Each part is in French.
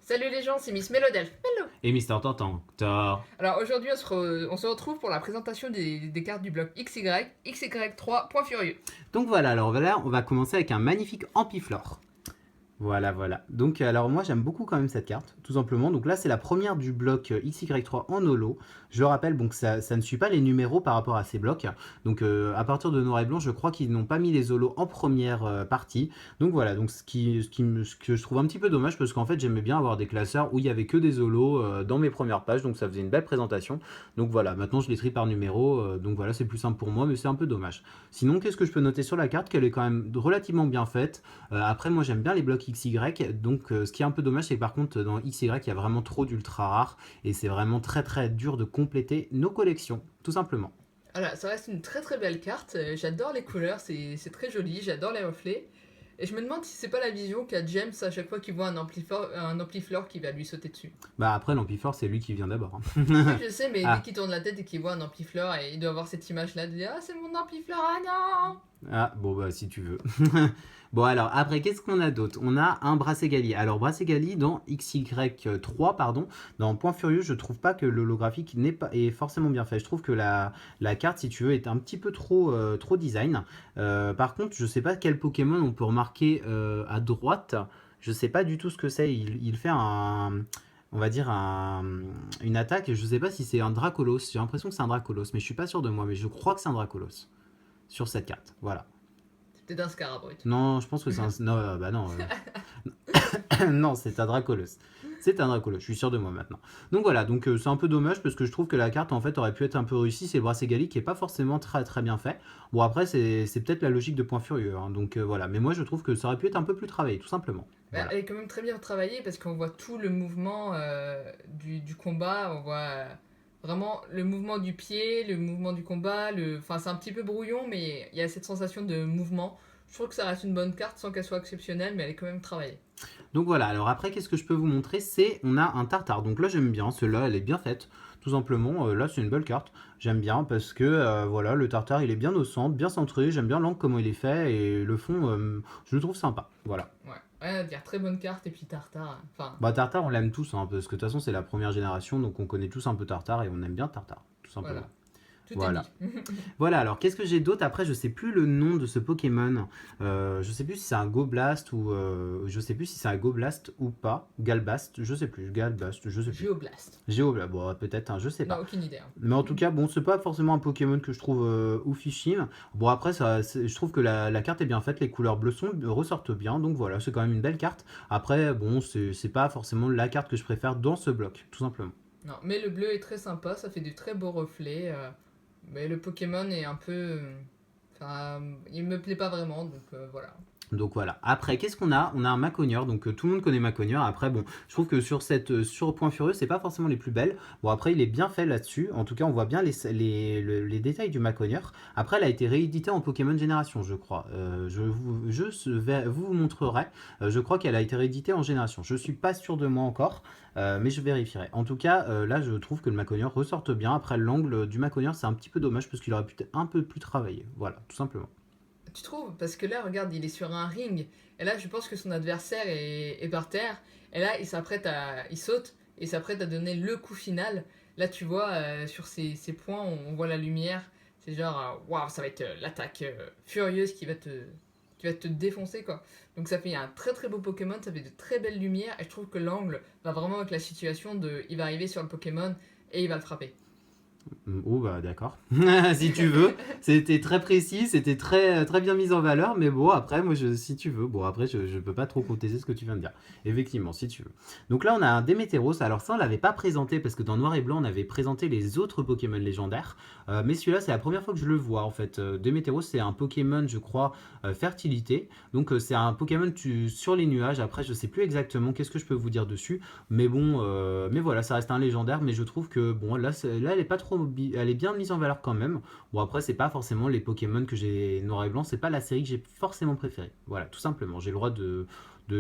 Salut les gens, c'est Miss Mélodelph. Hello. Et Mister Tantan, Thor. Alors aujourd'hui on se retrouve pour la présentation des cartes du bloc XY3 Point Furieux. Donc voilà, alors là, on va commencer avec un magnifique Ampiflore. Voilà. Donc alors moi j'aime beaucoup quand même cette carte, tout simplement. Donc là c'est la première du bloc XY3 en holo. Je le rappelle, donc ça ne suit pas les numéros par rapport à ces blocs. Donc à partir de noir et blanc, je crois qu'ils n'ont pas mis les holos en première partie. Donc voilà, donc ce que je trouve un petit peu dommage parce qu'en fait j'aimais bien avoir des classeurs où il y avait que des holos dans mes premières pages. Donc ça faisait une belle présentation. Donc voilà, maintenant je les trie par numéro. Donc voilà, c'est plus simple pour moi, mais c'est un peu dommage. Sinon, qu'est-ce que je peux noter sur la carte? Qu'elle est quand même relativement bien faite. Après, moi j'aime bien les blocs XY, donc ce qui est un peu dommage, c'est que par contre dans XY il y a vraiment trop d'ultra rares et c'est vraiment très dur de compléter nos collections, tout simplement. Voilà, ça reste une très belle carte. J'adore les couleurs, c'est très joli, j'adore les reflets. Et je me demande si c'est pas la vision qu'a James à chaque fois qu'il voit un ampliflore qui va lui sauter dessus. Bah après l'Ampifort c'est lui qui vient d'abord. Oui, Hein. je sais, mais dès Ah, qu'il tourne la tête et qu'il voit un ampliflore, et il doit avoir cette image-là de dire ah, c'est mon ampliflore, ah non. ah, bon bah si tu veux. Bon alors après qu'est-ce qu'on a d'autre? On a un Brassegali. Alors Brassegali dans XY3 pardon, dans Point Furieux, je trouve pas que l'holographique est forcément bien fait. Je trouve que la carte si tu veux est un petit peu trop design. Par contre je sais pas quel Pokémon on peut remarquer à droite. Je sais pas du tout ce que c'est. Il fait on va dire une attaque. Je sais pas si c'est un Dracolos. J'ai l'impression que c'est un Dracolos, mais je suis pas sûr de moi. Mais je crois que c'est un Dracolos sur cette carte. Voilà. C'est peut-être un Scarabrut. Non, je pense que c'est un. Non, bah non. Non, c'est un Dracolos. C'est un Dracolos, je suis sûr de moi maintenant. Donc voilà, donc c'est un peu dommage parce que je trouve que la carte en fait aurait pu être un peu réussie. C'est le Brassegali qui est pas forcément très bien fait. Bon après c'est peut-être la logique de Point Furieux, hein, donc voilà. Mais moi je trouve que ça aurait pu être un peu plus travaillé, tout simplement. Bah, Voilà. elle est quand même très bien travaillée parce qu'on voit tout le mouvement du combat, on voit vraiment le mouvement du pied, le mouvement du combat, enfin c'est un petit peu brouillon mais il y a cette sensation de mouvement. Je trouve que ça reste une bonne carte sans qu'elle soit exceptionnelle mais elle est quand même travaillée. Donc voilà, alors après, qu'est-ce que je peux vous montrer? C'est, on a un tartare. Donc là, j'aime bien, celle-là, elle est bien faite. Tout simplement, là, c'est une belle carte. J'aime bien parce que, voilà, le tartare, il est bien au centre, bien centré. J'aime bien l'angle, comment il est fait. Et le fond, je le trouve sympa. Voilà. Ouais, rien à dire, très bonne carte et puis Tartare, enfin Bah, tartare, on l'aime tous, hein, parce que de toute façon, c'est la première génération. Donc on connaît tous un peu tartare et on aime bien tartare, tout simplement. voilà, tout est Voilà. dit. Voilà, alors qu'est-ce que j'ai d'autre? Après, je sais plus le nom de ce Pokémon. Je sais plus si c'est un Goblast ou je sais plus si c'est un Goblast ou pas. Galbast, je sais plus. Galbast, je sais plus. Géoblast, Géoblast, bon, peut-être, hein, je sais non pas. aucune idée. Hein. Mais en tout cas, bon, c'est pas forcément un Pokémon que je trouve oufissime. Bon, après, je trouve que la carte est bien faite, les couleurs bleues ressortent bien, donc voilà, c'est quand même une belle carte. Après, bon, c'est pas forcément la carte que je préfère dans ce bloc, tout simplement. Non, mais le bleu est très sympa, ça fait de très beaux reflets. Mais le Pokémon est un peu. Enfin, il me plaît pas vraiment, donc voilà. Donc voilà. Après, qu'est-ce qu'on a? On a un Macogneur. Donc tout le monde connaît Macogneur. Après, bon, je trouve que sur Point Furieux, c'est pas forcément les plus belles. Bon, après, il est bien fait là-dessus. En tout cas, on voit bien les détails du Macogneur. Après, elle a été rééditée en Pokémon Génération, je crois. Vous montrerai. Je crois qu'elle a été rééditée en Génération. Je suis pas sûr de moi encore, mais je vérifierai. En tout cas, là, je trouve que le Macogneur ressorte bien. Après, l'angle du Macogneur, c'est un petit peu dommage parce qu'il aurait pu être un peu plus travaillé. Voilà, tout simplement. Tu trouves? Parce que là, regarde, il est sur un ring. Et là, je pense que son adversaire est par terre. Et là, il saute et s'apprête à donner le coup final. Là, tu vois, sur ces points, on voit la lumière. C'est genre, waouh, ça va être l'attaque furieuse qui va te défoncer, quoi. Donc ça fait un très beau Pokémon, ça fait de très belles lumières. Et je trouve que l'angle va vraiment avec la situation de, il va arriver sur le Pokémon et il va le frapper. Oh bah d'accord, si tu veux. C'était très précis, c'était très bien mis en valeur, mais bon après si tu veux, bon après je peux pas trop contester ce que tu viens de dire. Effectivement, si tu veux. Donc là on a un Démétéros, alors ça on l'avait pas présenté parce que dans Noir et Blanc on avait présenté les autres Pokémon légendaires, mais celui-là c'est la première fois que je le vois en fait. Démétéros c'est un Pokémon je crois fertilité, donc c'est un Pokémon sur les nuages, après je sais plus exactement qu'est-ce que je peux vous dire dessus, mais bon, mais voilà ça reste un légendaire, mais je trouve que bon là elle est pas trop elle est bien mise en valeur quand même. Bon après c'est pas forcément les Pokémon que j'ai Noir et Blanc, c'est pas la série que j'ai forcément préférée. Voilà, tout simplement. J'ai le droit de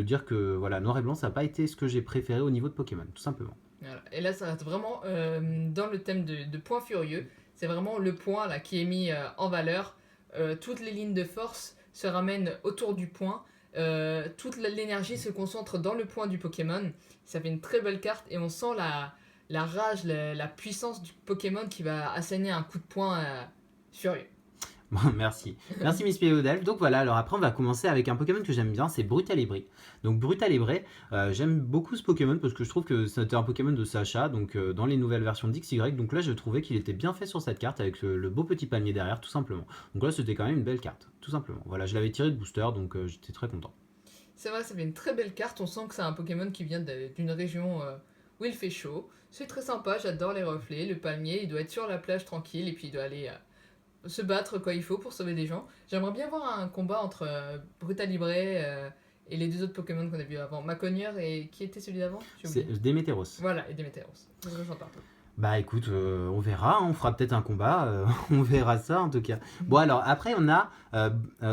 dire que voilà, Noir et Blanc ça n'a pas été ce que j'ai préféré au niveau de Pokémon, tout simplement. Voilà. Et là, ça reste vraiment dans le thème de Point Furieux. C'est vraiment le point là qui est mis en valeur. Toutes les lignes de force se ramènent autour du point. Toute l'énergie se concentre dans le point du Pokémon. Ça fait une très belle carte et on sent la rage, la puissance du Pokémon qui va asséner un coup de poing furieux. Bon, merci. Merci Miss Péodelph. Donc voilà, alors après on va commencer avec un Pokémon que j'aime bien, c'est Brutalibré. Donc Brutalibré, j'aime beaucoup ce Pokémon parce que je trouve que c'était un Pokémon de Sacha, donc dans les nouvelles versions d'XY. Donc là je trouvais qu'il était bien fait sur cette carte avec le beau petit palmier derrière, tout simplement. Donc là c'était quand même une belle carte, tout simplement. Voilà, je l'avais tiré de booster, donc j'étais très content. C'est vrai, ça fait une très belle carte. On sent que c'est un Pokémon qui vient d'une région où il fait chaud. C'est très sympa, j'adore les reflets. Le palmier, il doit être sur la plage tranquille et puis il doit aller se battre quand il faut pour sauver des gens. J'aimerais bien voir un combat entre Brutalibré et les deux autres Pokémon qu'on a vus avant. Maconier et qui était celui d'avant? J'ai C'est oublié. Démétéros. Voilà, et Démétéros. C'est très sympa. Bah écoute, on verra, hein, on fera peut-être un combat, on verra ça en tout cas. Bon alors après on a,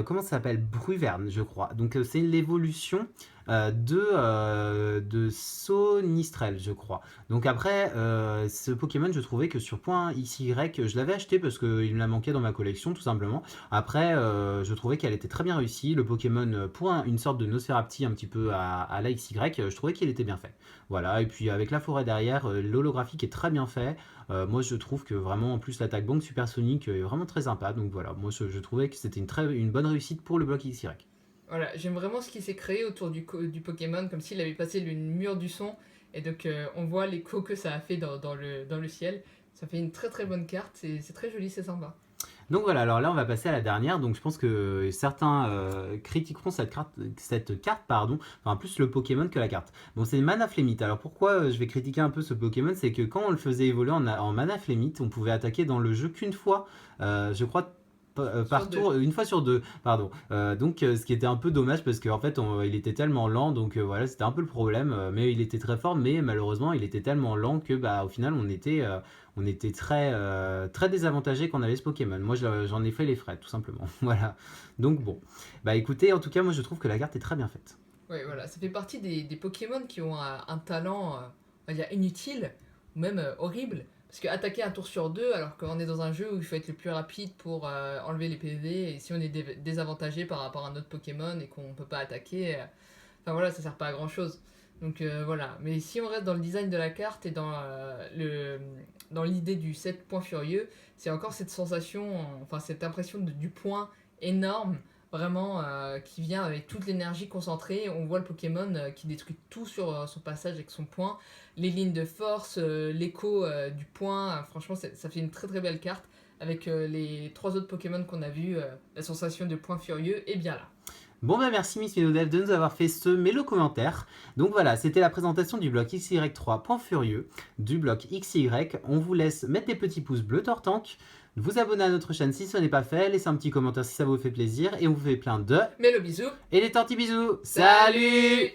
comment ça s'appelle? Bruverne je crois. Donc c'est l'évolution de Sonistrel je crois. Donc après ce Pokémon je trouvais que sur point XY je l'avais acheté parce qu'il me la manquait dans ma collection tout simplement. Après je trouvais qu'elle était très bien réussie. Le Pokémon pour une sorte de Nosferapti un petit peu à la XY, je trouvais qu'il était bien fait. Voilà, et puis avec la forêt derrière, l'holographique est très bien fait. Moi je trouve que vraiment en plus l'attaque banque supersonique est vraiment très sympa. Donc voilà, moi je trouvais que c'était une bonne réussite pour le bloc XY. Voilà, j'aime vraiment ce qui s'est créé autour du Pokémon, comme s'il avait passé le mur du son. Et donc on voit l'écho que ça a fait dans le ciel. Ça fait une très très bonne carte, c'est très joli, c'est sympa. Donc voilà, alors là on va passer à la dernière. Donc je pense que certains critiqueront cette carte, pardon, enfin plus le Pokémon que la carte. Bon, c'est Mana Flémite. Alors pourquoi je vais critiquer un peu ce Pokémon? C'est que quand on le faisait évoluer en Mana Flémite, on pouvait attaquer dans le jeu qu'une fois, je crois. Par tour, une fois sur deux, pardon. Donc, ce qui était un peu dommage parce qu'en fait, il était tellement lent, donc voilà, c'était un peu le problème. Mais il était très fort, mais malheureusement, il était tellement lent que, bah, au final, on était très désavantagé qu'on avait ce Pokémon. Moi, j'en ai fait les frais, tout simplement. Voilà. Donc bon, bah écoutez, en tout cas, moi, je trouve que la carte est très bien faite. Ouais, voilà, ça fait partie des Pokémon qui ont un talent, on va dire, inutile, ou même horrible. Parce que attaquer un tour sur deux, alors qu'on est dans un jeu où il faut être le plus rapide pour enlever les PV, et si on est désavantagé par rapport à un autre Pokémon et qu'on peut pas attaquer, enfin voilà, ça sert pas à grand chose. Donc voilà, mais si on reste dans le design de la carte et dans l'idée du 7 points furieux, c'est encore cette sensation, enfin cette impression du point énorme, vraiment qui vient avec toute l'énergie concentrée. On voit le Pokémon qui détruit tout sur son passage avec son point, les lignes de force, l'écho du point. Franchement, ça fait une très très belle carte. Avec les trois autres Pokémon qu'on a vus, la sensation de point furieux est bien là. Bon bah merci Miss Ménodev de nous avoir fait ce mélo commentaire. Donc voilà, c'était la présentation du bloc XY3 Point Furieux, du bloc XY. On vous laisse mettre des petits pouces bleus Tortank, vous abonner à notre chaîne si ce n'est pas fait, laisser un petit commentaire si ça vous fait plaisir, et on vous fait plein de... Mais le bisou. Et les tortillas bisous. Salut.